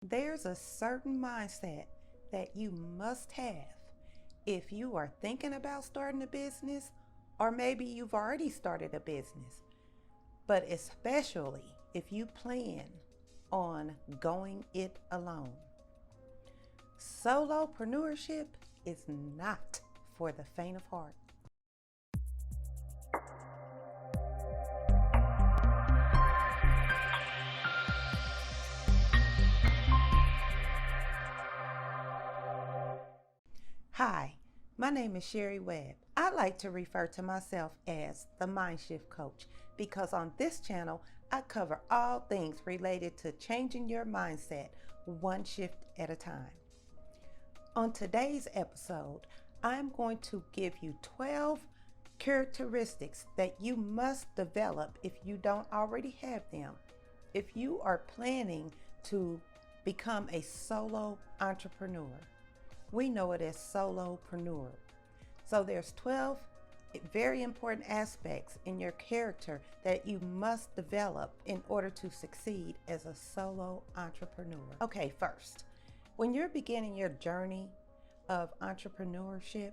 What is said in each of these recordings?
There's a certain mindset that you must have if you are thinking about starting a business, or maybe you've already started a business, but especially if you plan on going it alone. Solopreneurship is not for the faint of heart. Hi, my name is Sherry Webb. I like to refer to myself as the Mindshift Coach because on this channel, I cover all things related to changing your mindset one shift at a time. On today's episode, I'm going to give you 12 characteristics that you must develop if you don't already have them, if you are planning to become a solo entrepreneur. We know it as solopreneur. So there's 12 very important aspects in your character that you must develop in order to succeed as a solo entrepreneur. Okay, first, when you're beginning your journey of entrepreneurship,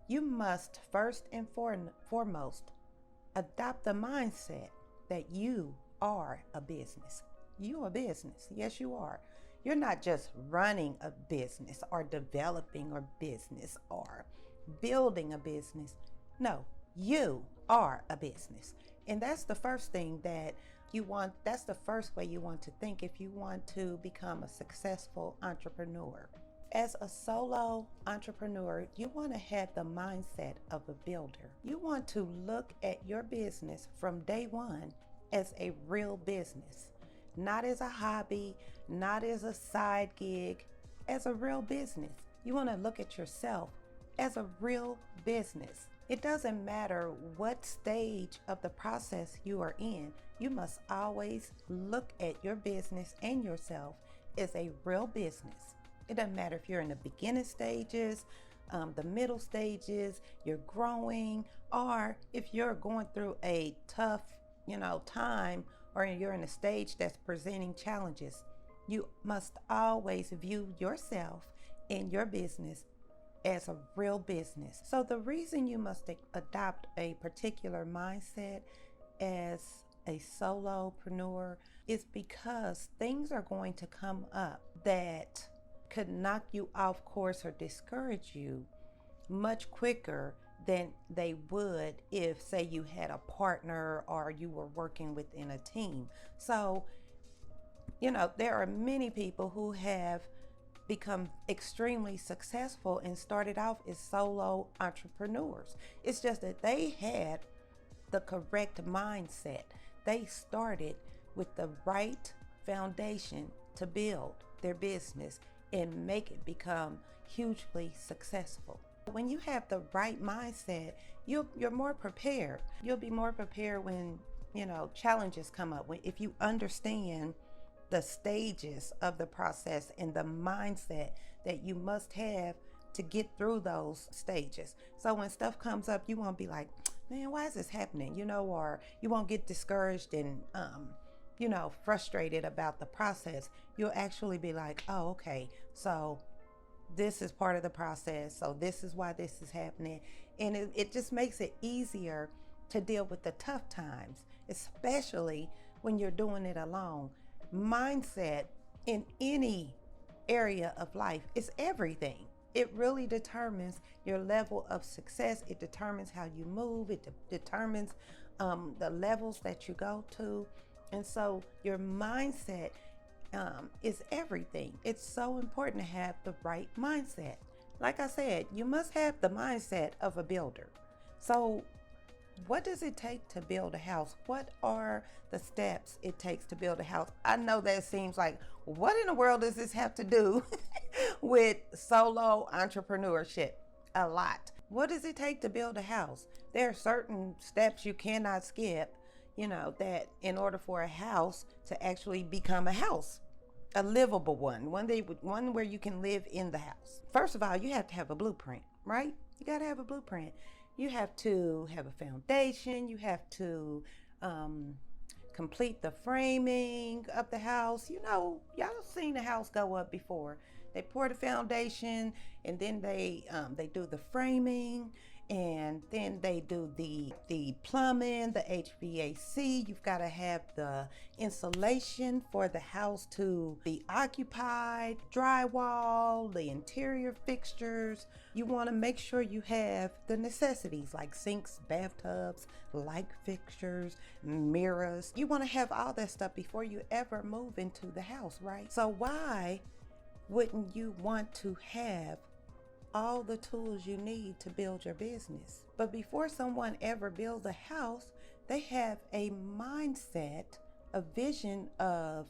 you must first and foremost adopt the mindset that you are a business. You're a business. Yes, you are. You're not just running a business or developing a business or building a business. No, you are a business. And that's the first thing that you want. That's the first way you want to think if you want to become a successful entrepreneur. As a solo entrepreneur, you want to have the mindset of a builder. You want to look at your business from day one as a real business. Not as a hobby, not as a side gig, as a real business. You want to look at yourself as a real business. It doesn't matter what stage of the process you are in, you must always look at your business and yourself as a real business. It doesn't matter if you're in the beginning stages, the middle stages, you're growing, or if you're going through a tough, time, or you're in a stage that's presenting challenges. You must always view yourself and your business as a real business. So the reason you must adopt a particular mindset as a solopreneur is because things are going to come up that could knock you off course or discourage you much quicker than they would if, say, you had a partner or you were working within a team. So, there are many people who have become extremely successful and started off as solo entrepreneurs. It's just that they had the correct mindset. They started with the right foundation to build their business and make it become hugely successful. When you have the right mindset, you're more prepared. You'll be more prepared when, challenges come up. If you understand the stages of the process and the mindset that you must have to get through those stages. So when stuff comes up, you won't be like, man, why is this happening? Or you won't get discouraged and, frustrated about the process. You'll actually be like, oh, okay, so this is part of the process. So this is why this is happening. And it just makes it easier to deal with the tough times, especially when you're doing it alone. Mindset in any area of life is everything. It really determines your level of success. It determines how you move. It determines the levels that you go to. And so your mindset is everything. It's so important to have the right mindset. Like I said, you must have the mindset of a builder. So what does it take to build a house? What are the steps it takes to build a house? I know that seems like, what in the world does this have to do with solo entrepreneurship? A lot. What does it take to build a house? There are certain steps you cannot skip, that in order for a house to actually become a house, a livable one where you can live in the house. First of all, you have to have a blueprint, right? You got to have a blueprint. You have to have a foundation. You have to complete the framing of the house. You know, y'all seen the house go up before. They pour the foundation, and then they do the framing, and then they do the plumbing, the HVAC. You've got to have the insulation for the house to be occupied, drywall, the interior fixtures. You want to make sure you have the necessities like sinks, bathtubs, light fixtures, mirrors. You want to have all that stuff before you ever move into the house, right? So why wouldn't you want to have all the tools you need to build your business? But before someone ever builds a house, they have a mindset, a vision of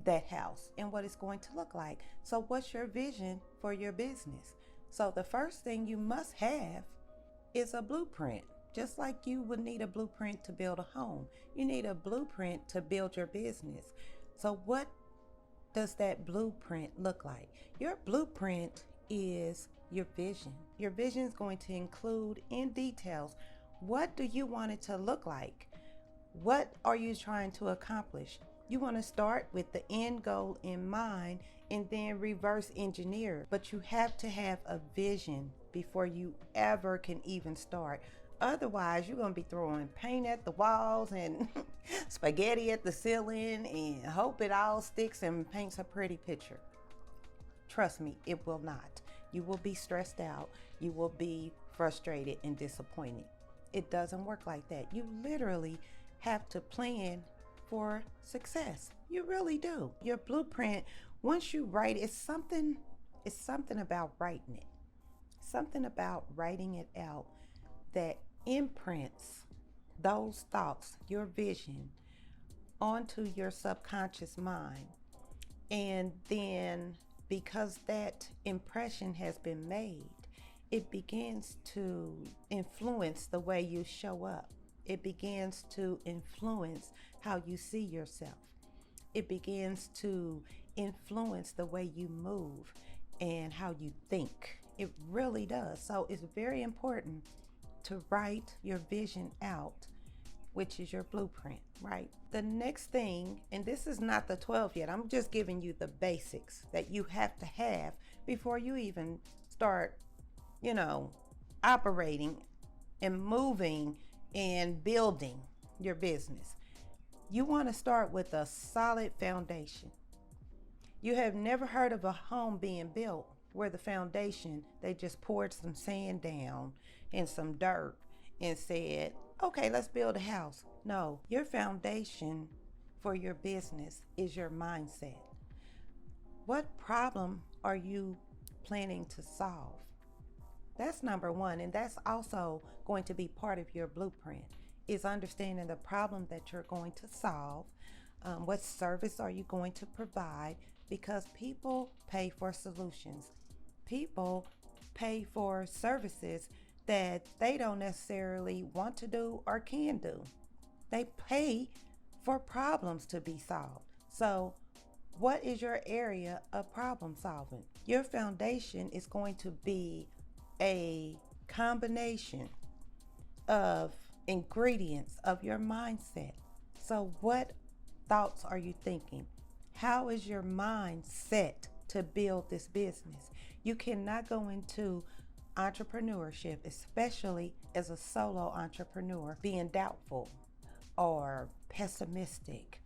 that house and what it's going to look like. So what's your vision for your business? So the first thing you must have is a blueprint. Just like you would need a blueprint to build a home, you need a blueprint to build your business. So what does that blueprint look like? Your blueprint is your vision. Your vision is going to include in details, what do you want it to look like? What are you trying to accomplish? You want to start with the end goal in mind and then reverse engineer. But you have to have a vision before you ever can even start. Otherwise, you're going to be throwing paint at the walls and spaghetti at the ceiling and hope it all sticks and paints a pretty picture. Trust me, it will not. You will be stressed out. You will be frustrated and disappointed. It doesn't work like that. You literally have to plan for success. You really do. Your blueprint, once you write, it's something about writing it. Something about writing it out that imprints those thoughts, your vision, onto your subconscious mind. And then because that impression has been made, it begins to influence the way you show up. It begins to influence how you see yourself. It begins to influence the way you move and how you think. It really does. So it's very important to write your vision out, which is your blueprint, right? The next thing, and this is not the 12 yet, I'm just giving you the basics that you have to have before you even start, operating and moving and building your business. You want to start with a solid foundation. You have never heard of a home being built where the foundation, they just poured some sand down and some dirt and said, okay, let's build a house. No, your foundation for your business is your mindset. What problem are you planning to solve? That's number one, and that's also going to be part of your blueprint, is understanding the problem that you're going to solve. What service are you going to provide? Because people pay for solutions. People pay for services that they don't necessarily want to do or can do. They pay for problems to be solved. So what is your area of problem solving? Your foundation is going to be a combination of ingredients of your mindset. So what thoughts are you thinking? How is your mind set to build this business? You cannot go into entrepreneurship, especially as a solo entrepreneur, being doubtful or pessimistic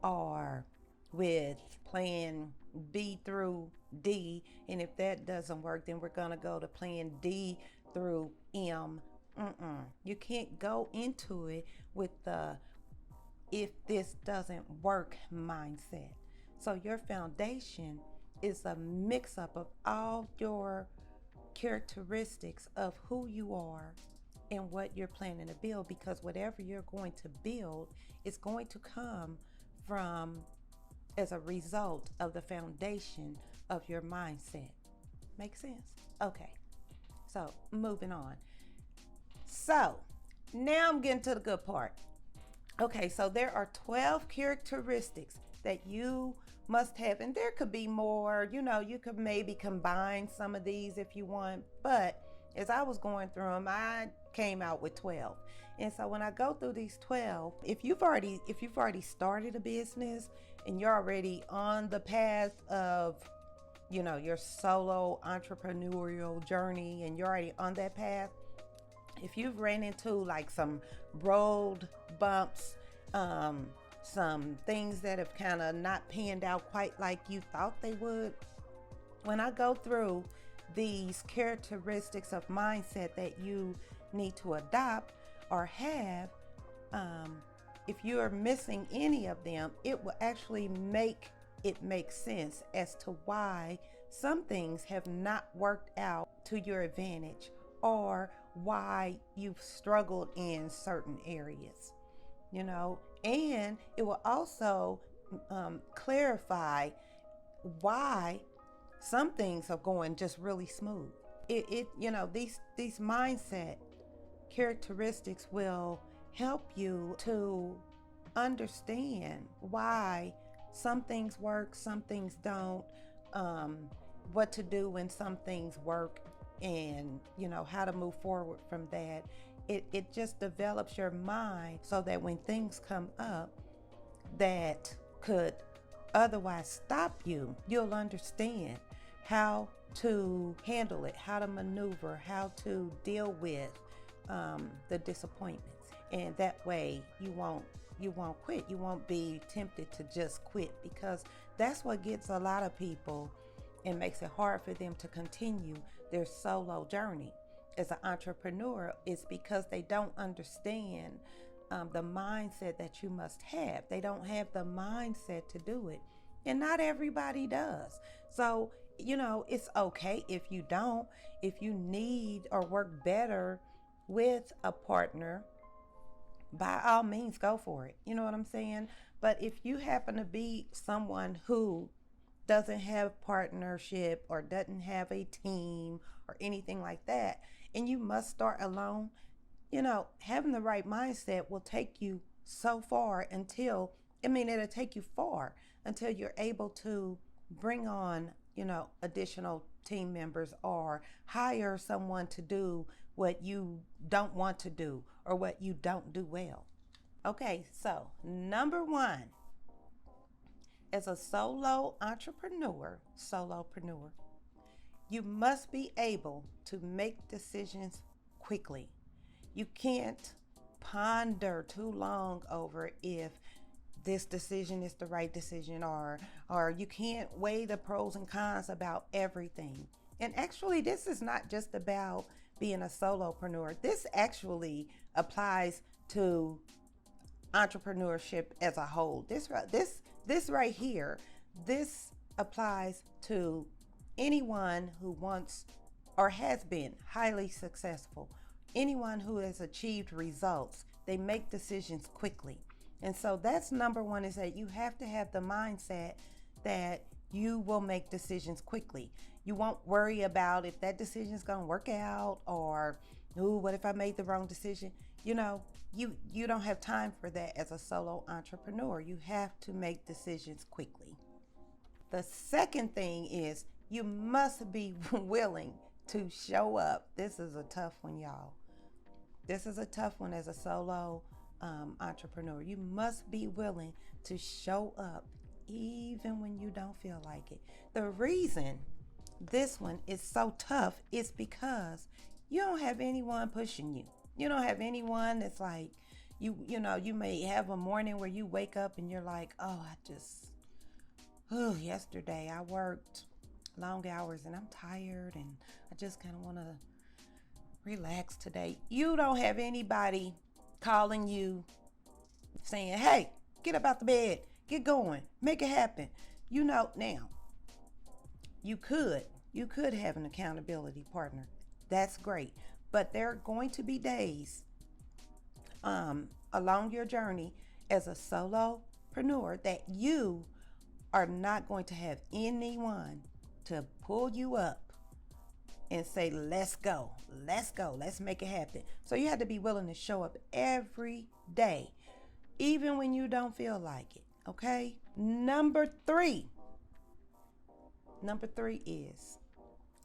or with plan B through D, and if that doesn't work, then we're gonna go to plan D through M. You can't go into it with the if this doesn't work mindset. So your foundation is a mix-up of all your characteristics of who you are and what you're planning to build, because whatever you're going to build is going to come from as a result of the foundation of your mindset. Make sense? Okay, so moving on. So now I'm getting to the good part. Okay, so there are 12 characteristics that you must have, and there could be more. You could maybe combine some of these if you want, but As I was going through them, I came out with 12. And so when I go through these 12, if you've already started a business and you're already on the path of, your solo entrepreneurial journey, and you're already on that path, if you've ran into like some road bumps, some things that have kind of not panned out quite like you thought they would, when I go through these characteristics of mindset that you need to adopt or have, if you are missing any of them, it will actually make sense as to why some things have not worked out to your advantage, or why you've struggled in certain areas, and it will also clarify why some things are going just really smooth. These mindset characteristics will help you to understand why some things work, some things don't, what to do when some things work, and how to move forward from that. It just develops your mind so that when things come up that could otherwise stop you, you'll understand how to handle it, how to maneuver, how to deal with the disappointments. And that way you won't quit. You won't be tempted to just quit, because that's what gets a lot of people and makes it hard for them to continue their solo journey as an entrepreneur, is because they don't understand the mindset that you must have. They don't have the mindset to do it, and not everybody does. So it's okay if you don't. If you need or work better with a partner, by all means go for it. You know what I'm saying? But if you happen to be someone who doesn't have partnership or doesn't have a team or anything like that, and you must start alone, having the right mindset will take you so far it'll take you far until you're able to bring on, additional team members, or hire someone to do what you don't want to do or what you don't do well. Okay, so number one, as a solopreneur, you must be able to make decisions quickly. You can't ponder too long over if this decision is the right decision, or you can't weigh the pros and cons about everything. And actually, this is not just about being a solopreneur. This actually applies to entrepreneurship as a whole. This right here, this applies to anyone who wants or has been highly successful, anyone who has achieved results. They make decisions quickly. And so that's number one, is that you have to have the mindset that you will make decisions quickly. You won't worry about if that decision is going to work out, or, ooh, what if I made the wrong decision? You don't have time for that as a solo entrepreneur. You have to make decisions quickly. The second thing is you must be willing to show up. This is a tough one, y'all. This is a tough one as a solo entrepreneur. You must be willing to show up even when you don't feel like it. The reason this one is so tough is because you don't have anyone pushing you. You don't have anyone that's like, you may have a morning where you wake up and you're like, yesterday I worked long hours and I'm tired and I just kind of want to relax today. You don't have anybody calling you saying, hey, get up out the bed, get going, make it happen. Now you could have an accountability partner. That's great. But there are going to be days along your journey as a solopreneur that you are not going to have anyone to pull you up and say, let's go, let's make it happen. So you have to be willing to show up every day, even when you don't feel like it, okay? Number three is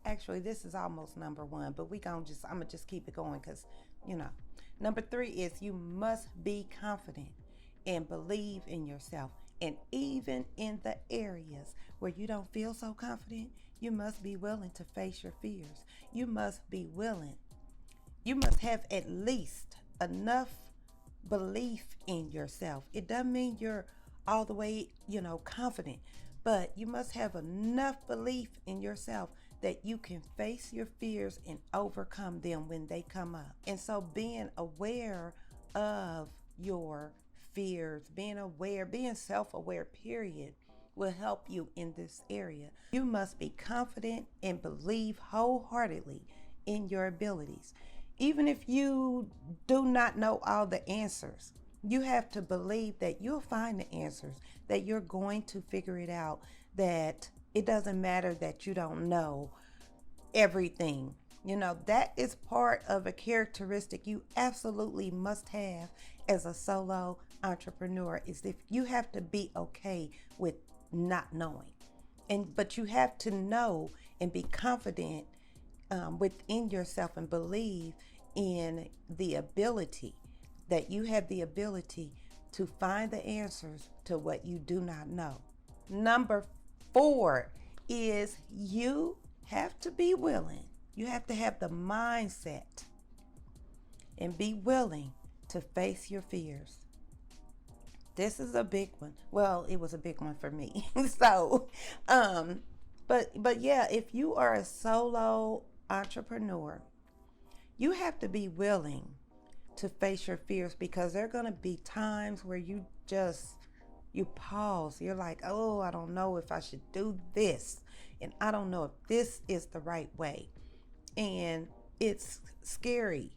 Actually, this is almost number one, but I'm gonna just keep it going because, you know. Number three is you must be confident and believe in yourself. And even in the areas where you don't feel so confident, you must be willing to face your fears. You must be willing. You must have at least enough belief in yourself. It doesn't mean you're all the way, confident, but you must have enough belief in yourself that you can face your fears and overcome them when they come up. And so being aware of your fears, being self-aware, period, will help you in this area. You must be confident and believe wholeheartedly in your abilities. Even if you do not know all the answers, you have to believe that you'll find the answers, that you're going to figure it out, that it doesn't matter that you don't know everything. That is part of a characteristic you absolutely must have as a solo entrepreneur, is if you have to be okay with not knowing. But you have to know and be confident within yourself and believe in the ability that you have the ability to find the answers to what you do not know. Number 4 is you have to be willing. You have to have the mindset and be willing to face your fears. This is a big one. Well, it was a big one for me. But yeah, if you are a solo entrepreneur, you have to be willing to face your fears, because there are going to be times where you pause. You're like, oh, I don't know if I should do this, and I don't know if this is the right way. And it's scary,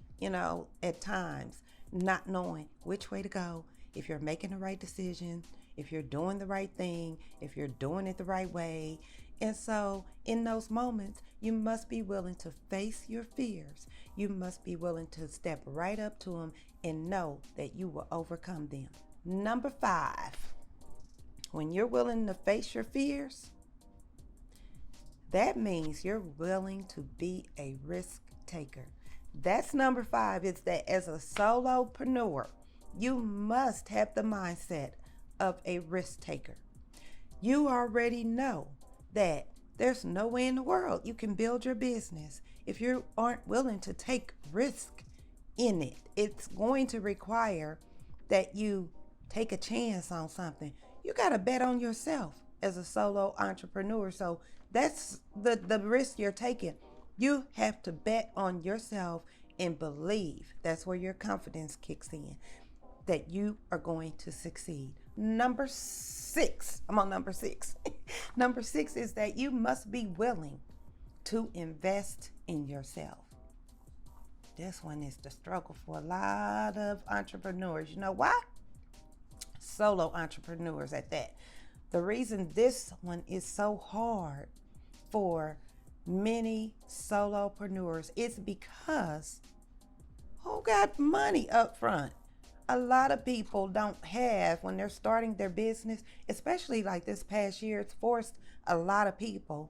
at times, not knowing which way to go, if you're making the right decision, if you're doing the right thing, if you're doing it the right way. And so in those moments, you must be willing to face your fears. You must be willing to step right up to them and know that you will overcome them. Number 5, when you're willing to face your fears, that means you're willing to be a risk taker. That's number 5, is that as a solopreneur, you must have the mindset of a risk taker. You already know that there's no way in the world you can build your business if you aren't willing to take risk in it. It's going to require that you take a chance on something. You got to bet on yourself as a solo entrepreneur. So that's the risk you're taking. You have to bet on yourself and believe. That's where your confidence kicks in, that you are going to succeed. Number 6, I'm on number 6. Number 6 is that you must be willing to invest in yourself. This one is the struggle for a lot of entrepreneurs. You know why? Solo entrepreneurs at that. The reason this one is so hard for many solopreneurs is because who got money up front? A lot of people don't have, when they're starting their business, especially like this past year, it's forced a lot of people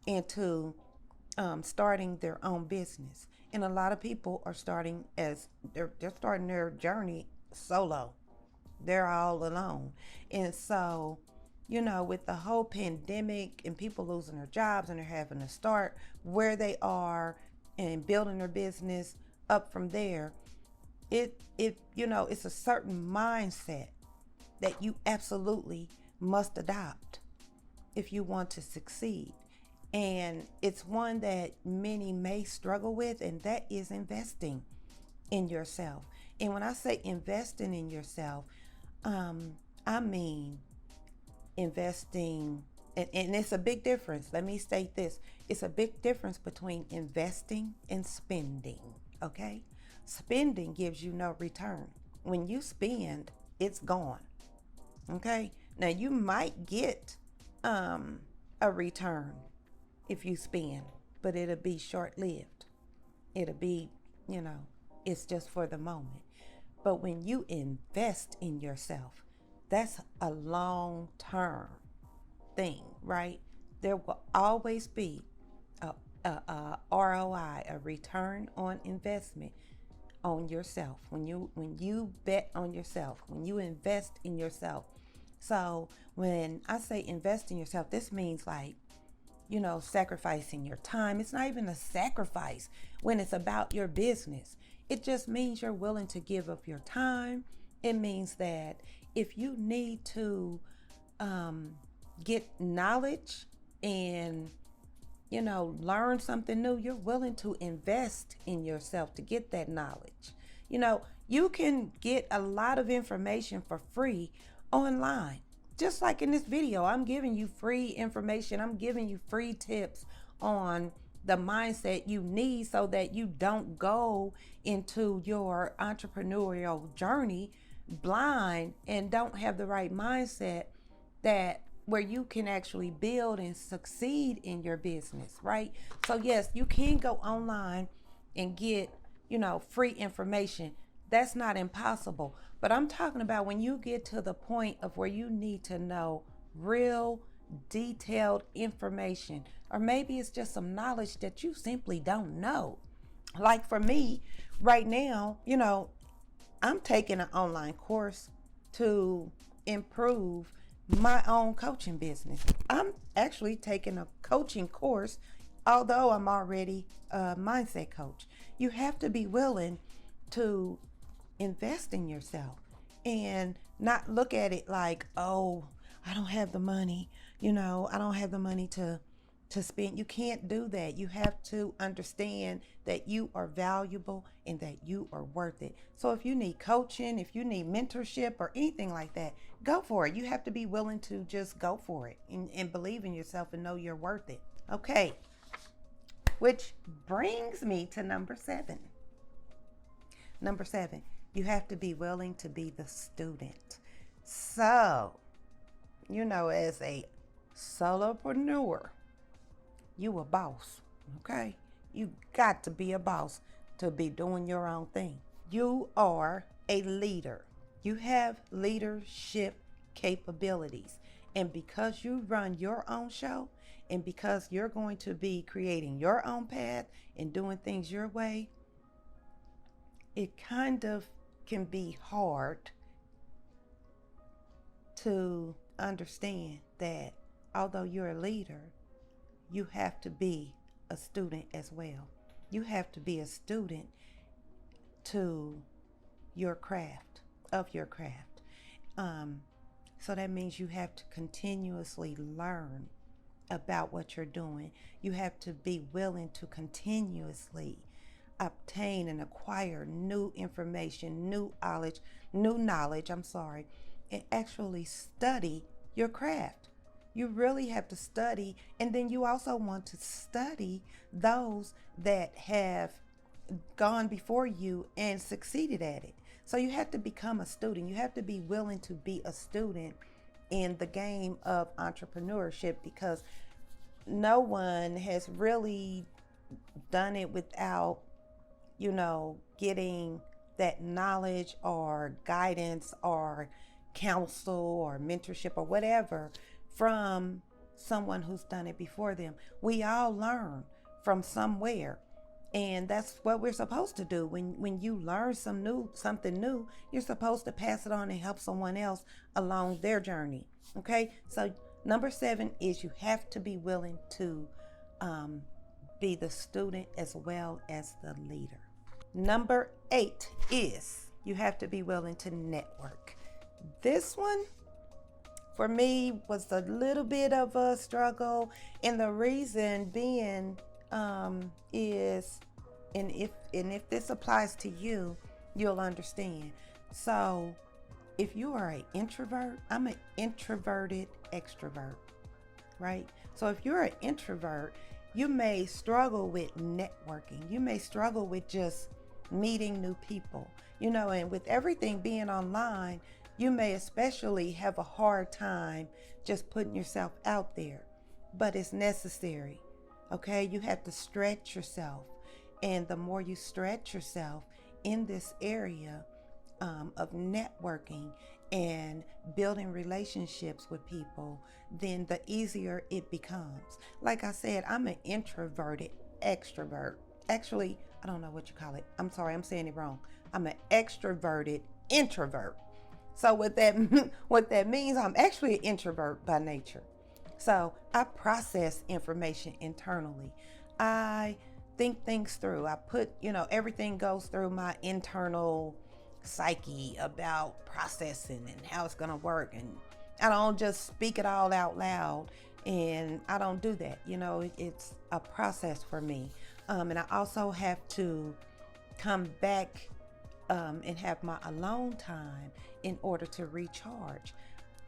into starting their own business. And a lot of people are starting they're starting their journey solo. They're all alone. And so, with the whole pandemic and people losing their jobs, and they're having to start where they are and building their business up from there, it's a certain mindset that you absolutely must adopt if you want to succeed. And it's one that many may struggle with, and that is investing in yourself. And when I say investing in yourself, I mean investing, and it's a big difference. Let me state this. It's a big difference between investing and spending, okay? Spending gives you no return. When you spend, it's gone. Okay? Now you might get a return if you spend, but it'll be short-lived. It'll be, it's just for the moment. But when you invest in yourself, that's a long-term thing, right? There will always be a a ROI, a return on investment on yourself. When you bet on yourself, when you invest in yourself. So when I say invest in yourself, this means like, sacrificing your time. It's not even a sacrifice when it's about your business. It just means you're willing to give up your time. It means that if you need to get knowledge and learn something new, you're willing to invest in yourself to get that knowledge. You can get a lot of information for free online. Just like in this video, I'm giving you free information. I'm giving you free tips on the mindset you need so that you don't go into your entrepreneurial journey blind and don't have the right mindset that where you can actually build and succeed in your business, right? So yes, you can go online and get, free information. That's not impossible. But I'm talking about when you get to the point of where you need to know real detailed information, or maybe it's just some knowledge that you simply don't know. Like for me right now, I'm taking an online course to improve my own coaching business. I'm actually taking a coaching course, although I'm already a mindset coach. You have to be willing to invest in yourself and not look at it like, oh, I don't have the money, I don't have the money to spend. You can't do that. You have to understand that you are valuable and that you are worth it. So if you need coaching, if you need mentorship or anything like that, go for it. You have to be willing to just go for it and believe in yourself and know you're worth it. Okay, which brings me to number 7. Number 7, you have to be willing to be the student. So, as a solopreneur, you a boss, okay? You got to be a boss to be doing your own thing. You are a leader. You have leadership capabilities. And because you run your own show, and because you're going to be creating your own path and doing things your way, it kind of can be hard to understand that although you're a leader, you have to be a student as well. You have to be a student to your craft, of your craft. So that means you have to continuously learn about what you're doing. You have to be willing to continuously obtain and acquire new information, new knowledge, and actually study your craft. You really have to study, and then you also want to study those that have gone before you and succeeded at it. So you have to become a student. You have to be willing to be a student in the game of entrepreneurship, because no one has really done it without, getting that knowledge or guidance or counsel or mentorship or whatever from someone who's done it before them. We all learn from somewhere, and that's what we're supposed to do. When you learn something new, you're supposed to pass it on and help someone else along their journey. Okay, so number 7 is you have to be willing to be the student as well as the leader. Number 8 is you have to be willing to network. This one for me was a little bit of a struggle, and the reason being is, and if this applies to you, you'll understand. So if you are an introvert, I'm an introverted extrovert, right? So if you're an introvert, you may struggle with networking. You may struggle with just meeting new people, and with everything being online, you may especially have a hard time just putting yourself out there, but it's necessary. Okay, you have to stretch yourself, and the more you stretch yourself in this area of networking and building relationships with people, then the easier it becomes. Like I said, I'm an introverted extrovert. Actually, I don't know what you call it. I'm sorry, I'm saying it wrong. I'm an extroverted introvert. So what that means, I'm actually an introvert by nature. So I process information internally. I think things through. I put, everything goes through my internal psyche about processing and how it's going to work. And I don't just speak it all out loud. And I don't do that. It's a process for me. And I also have to come back and have my alone time in order to recharge.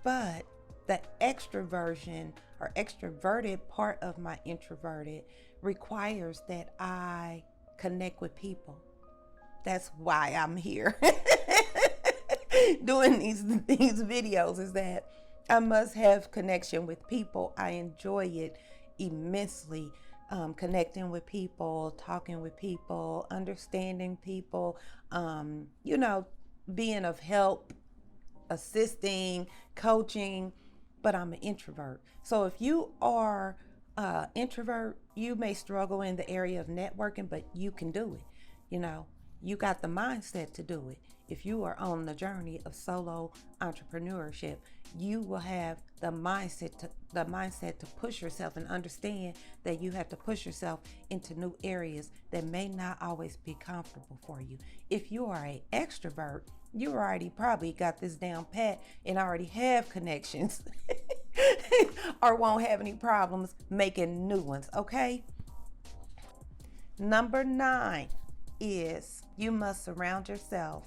But the extroversion or extroverted part of my introverted requires that I connect with people. That's why I'm here doing these videos, is that I must have connection with people. I enjoy it immensely. Connecting with people, talking with people, understanding people, being of help, assisting, coaching, but I'm an introvert. So if you are introvert, you may struggle in the area of networking, but you can do it. You got the mindset to do it. If you are on the journey of solo entrepreneurship, you will have the mindset to push yourself and understand that you have to push yourself into new areas that may not always be comfortable for you. If you are an extrovert, you already probably got this down pat and already have connections or won't have any problems making new ones, okay? Number 9 is you must surround yourself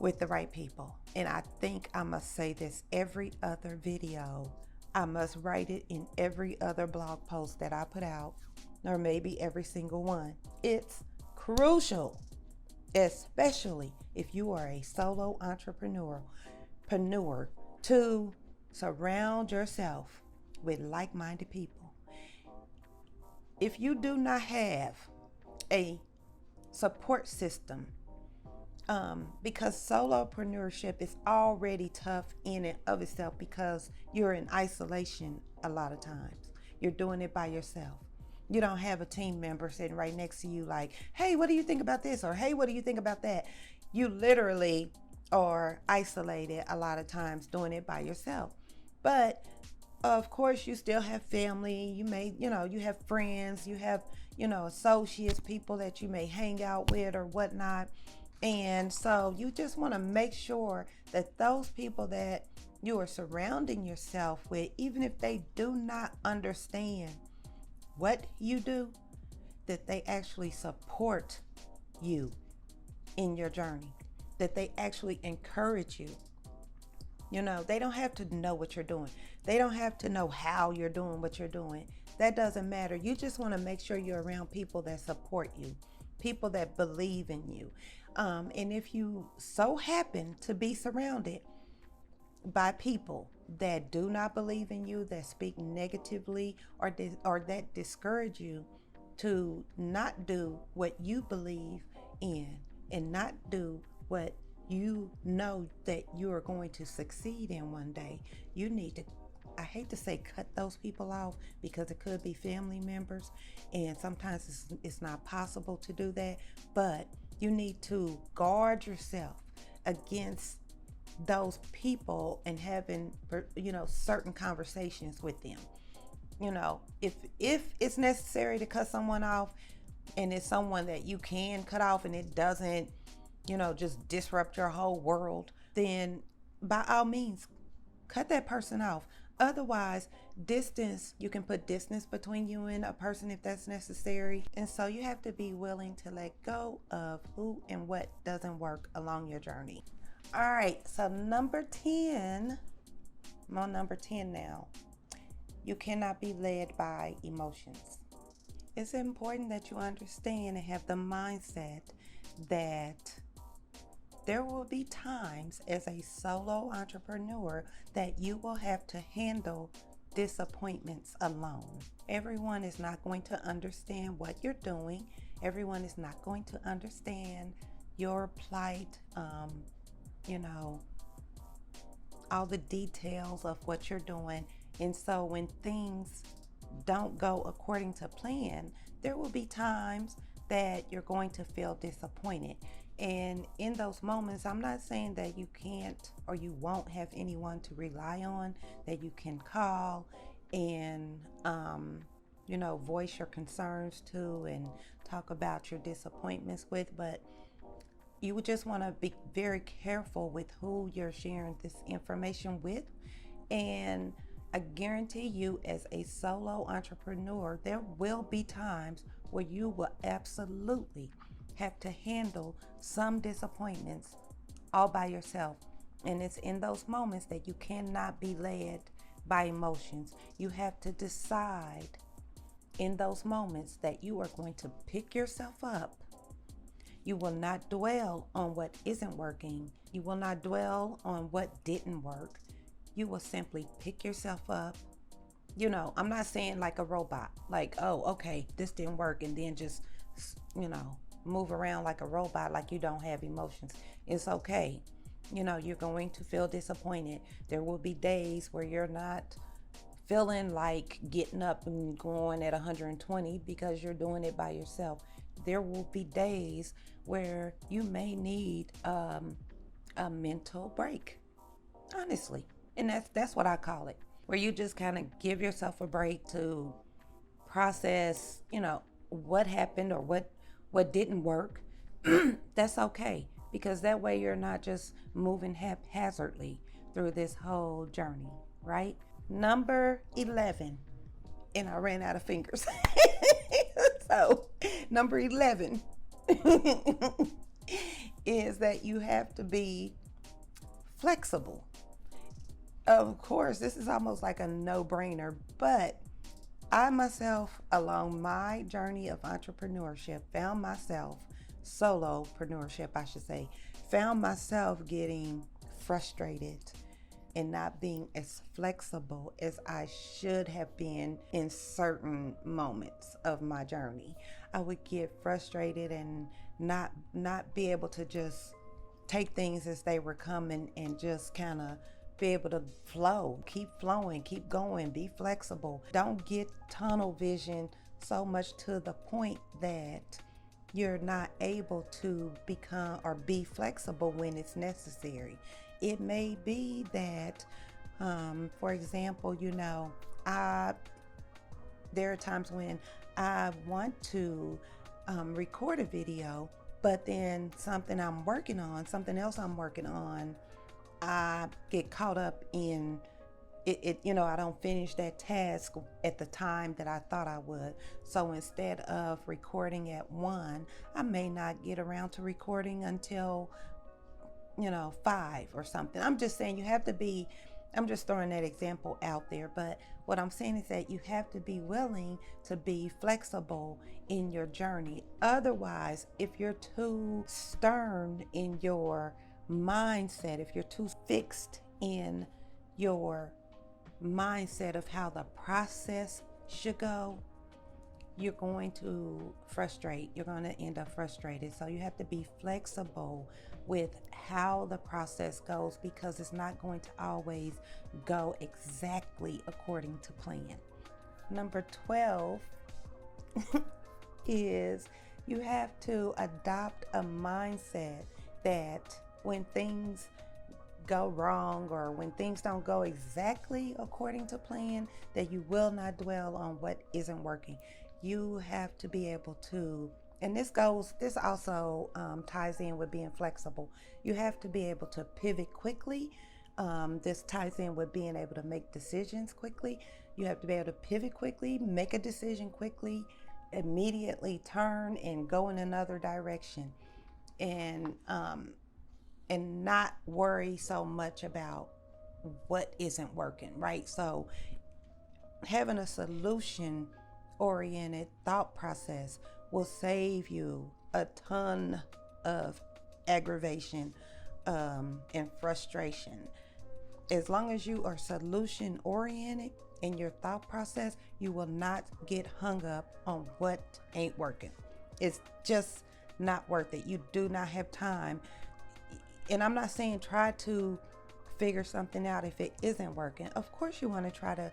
with the right people. And I think I must say this every other video. I must write it in every other blog post that I put out, or maybe every single one. It's crucial, especially if you are a solo entrepreneur, to surround yourself with like-minded people. If you do not have a support system, because solopreneurship is already tough in and of itself because you're in isolation a lot of times. You're doing it by yourself. You don't have a team member sitting right next to you like, hey, what do you think about this? Or hey, what do you think about that? You literally are isolated a lot of times doing it by yourself. But of course, you still have family. You may, you have friends, you have, associates, people that you may hang out with or whatnot. And so you just want to make sure that those people that you are surrounding yourself with, even if they do not understand what you do, that they actually support you in your journey, that they actually encourage you. They don't have to know what you're doing. They don't have to know how you're doing what you're doing. That doesn't matter. You just want to make sure you're around people that support you, people that believe in you. And if you so happen to be surrounded by people that do not believe in you, that speak negatively, or that discourage you to not do what you believe in and not do what you know that you are going to succeed in one day, you need to, I hate to say cut those people off, because it could be family members and sometimes it's not possible to do that, but you need to guard yourself against those people and having, certain conversations with them. If it's necessary to cut someone off and it's someone that you can cut off and it doesn't, just disrupt your whole world, then by all means, cut that person off. Otherwise, you can put distance between you and a person if that's necessary. And so you have to be willing to let go of who and what doesn't work along your journey. All right, so number 10, I'm on number 10 now. You cannot be led by emotions. It's important that you understand and have the mindset that there will be times as a solo entrepreneur that you will have to handle disappointments alone. Everyone is not going to understand what you're doing. Everyone is not going to understand your plight, all the details of what you're doing. And so when things don't go according to plan, there will be times that you're going to feel disappointed. And in those moments, I'm not saying that you can't or you won't have anyone to rely on that you can call and, voice your concerns to and talk about your disappointments with. But you would just want to be very careful with who you're sharing this information with. And I guarantee you, as a solo entrepreneur, there will be times where you will absolutely have to handle some disappointments all by yourself. And it's in those moments that you cannot be led by emotions. You have to decide in those moments that you are going to pick yourself up. You will not dwell on what isn't working. You will not dwell on what didn't work. You will simply pick yourself up. I'm not saying like a robot, like, oh, okay, this didn't work, and then just, move around like a robot, like you don't have emotions. It's okay. You're going to feel disappointed. There will be days where you're not feeling like getting up and going at 120 because you're doing it by yourself. There will be days where you may need a mental break, honestly. And that's what I call it, where you just kind of give yourself a break to process, what happened or what didn't work. That's okay, because that way you're not just moving haphazardly through this whole journey, right? Number 11, and I ran out of fingers. So, number 11 is that you have to be flexible. Of course, this is almost like a no-brainer, but I myself, along my journey of entrepreneurship, solopreneurship, I should say, found myself getting frustrated and not being as flexible as I should have been in certain moments of my journey. I would get frustrated and not be able to just take things as they were coming and just kind of be able to flow, keep flowing, keep going, be flexible. Don't get tunnel vision so much to the point that you're not able to become or be flexible when it's necessary. It may be that, for example, there are times when I want to record a video, but then something else I'm working on, I get caught up in it, I don't finish that task at the time that I thought I would. So instead of recording at 1, I may not get around to recording until 5 or something. I'm just saying I'm just throwing that example out there. But what I'm saying is that you have to be willing to be flexible in your journey. Otherwise, if you're too stern in your mindset, if you're too fixed in your mindset of how the process should go, you're going to you're going to end up frustrated. So you have to be flexible with how the process goes, because it's not going to always go exactly according to plan. Number 12 is you have to adopt a mindset that when things go wrong or when things don't go exactly according to plan, that you will not dwell on what isn't working. You have to be able to, and this also ties in with being flexible. You have to be able to pivot quickly. This ties in with being able to make decisions quickly. You have to be able to pivot quickly, make a decision quickly, immediately turn and go in another direction, and not worry so much about what isn't working, right? So having a solution-oriented thought process will save you a ton of aggravation and frustration. As long as you are solution-oriented in your thought process, you will not get hung up on what ain't working. It's just not worth it. You do not have time. And I'm not saying try to figure something out if it isn't working. Of course you want to try to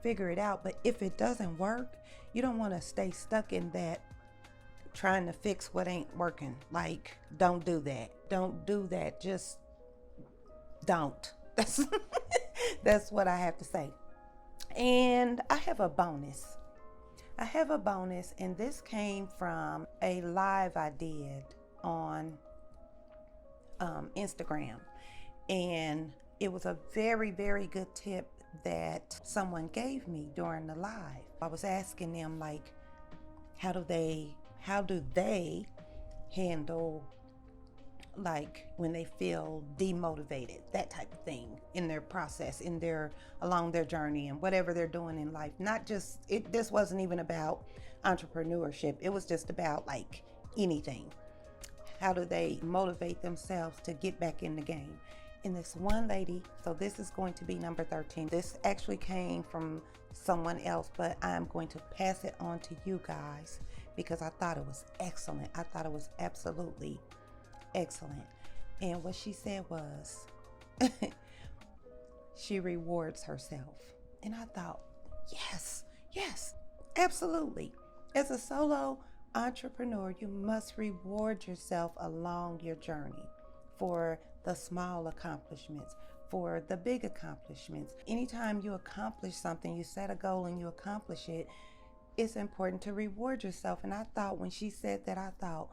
figure it out. But if it doesn't work, you don't want to stay stuck in that trying to fix what ain't working. Like, don't do that. Don't do that. Just don't. That's what I have to say. And I have a bonus. And this came from a live I did on Instagram. And it was a very, very good tip that someone gave me during the live. I was asking them, like, how do they handle, like, when they feel demotivated, that type of thing, in their process, along their journey and whatever they're doing in life. This wasn't even about entrepreneurship. It was just about, like, anything. How do they motivate themselves to get back in the game? And this one lady, so this is going to be number 13. This actually came from someone else, but I'm going to pass it on to you guys because I thought it was excellent. I thought it was absolutely excellent. And what she said was, she rewards herself. And I thought, yes, absolutely. As a solo entrepreneur, you must reward yourself along your journey for the small accomplishments, for the big accomplishments. Anytime you accomplish something, you set a goal and you accomplish it, it's important to reward yourself. And I thought, when she said that, I thought,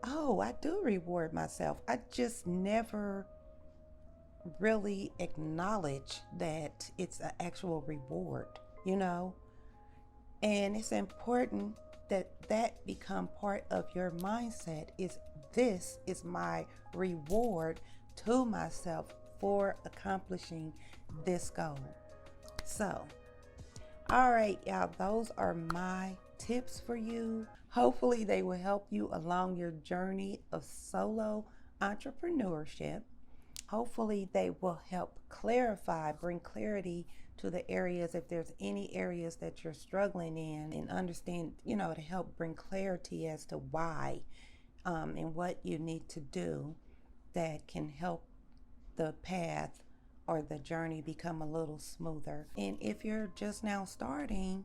oh, I do reward myself. I just never really acknowledge that it's an actual reward, And it's important that become part of your mindset. This is my reward to myself for accomplishing this goal. So, all right, y'all, those are my tips for you. Hopefully they will help you along your journey of solo entrepreneurship. Hopefully they will help bring clarity to the areas, if there's any areas that you're struggling in, and understand, to help bring clarity as to why and what you need to do that can help the path or the journey become a little smoother. And if you're just now starting,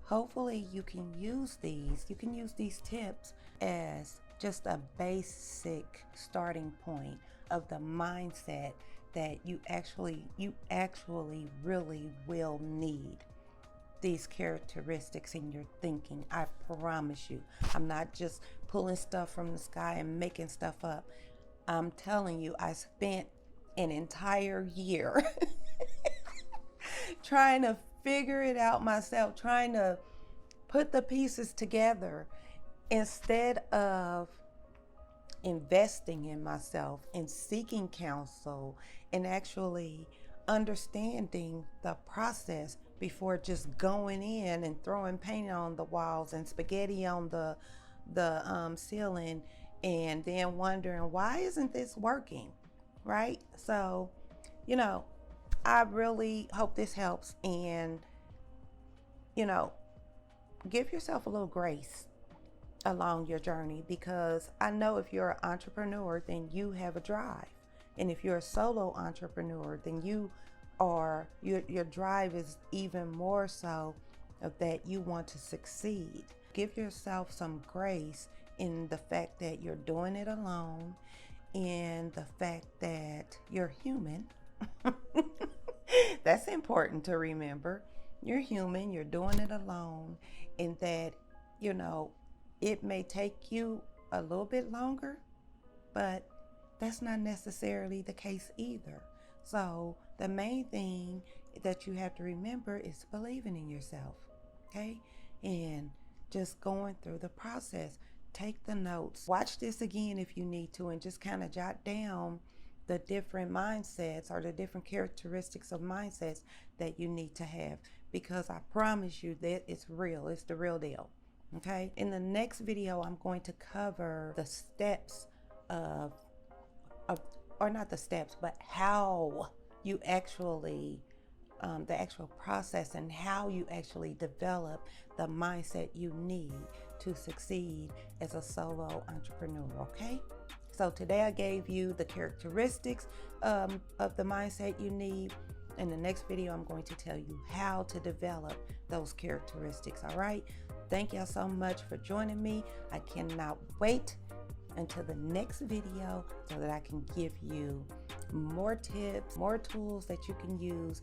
hopefully you can use these tips as just a basic starting point of the mindset that you actually really will need these characteristics in your thinking. I promise you. I'm not just pulling stuff from the sky and making stuff up. I'm telling you, I spent an entire year trying to figure it out myself, trying to put the pieces together instead of investing in myself and seeking counsel and actually understanding the process before just going in and throwing paint on the walls and spaghetti on the ceiling and then wondering, why isn't this working, right? So, I really hope this helps, and, give yourself a little grace along your journey, because I know if you're an entrepreneur, then you have a drive. And if you're a solo entrepreneur, then your drive is even more so of that you want to succeed. Give yourself some grace in the fact that you're doing it alone, and the fact that you're human. That's important to remember. You're human, you're doing it alone, and that, it may take you a little bit longer, but that's not necessarily the case either. So the main thing that you have to remember is believing in yourself, okay? And just going through the process. Take the notes. Watch this again if you need to, and just kind of jot down the different mindsets or the different characteristics of mindsets that you need to have, because I promise you that it's real. It's the real deal. Okay. In the next video, I'm going to cover the steps or not the steps, but how you actually, the actual process and how you actually develop the mindset you need to succeed as a solo entrepreneur. Okay. So today I gave you the characteristics of the mindset you need, In the next video, I'm going to tell you how to develop those characteristics. All right. Thank y'all so much for joining me. I cannot wait until the next video so that I can give you more tips, more tools that you can use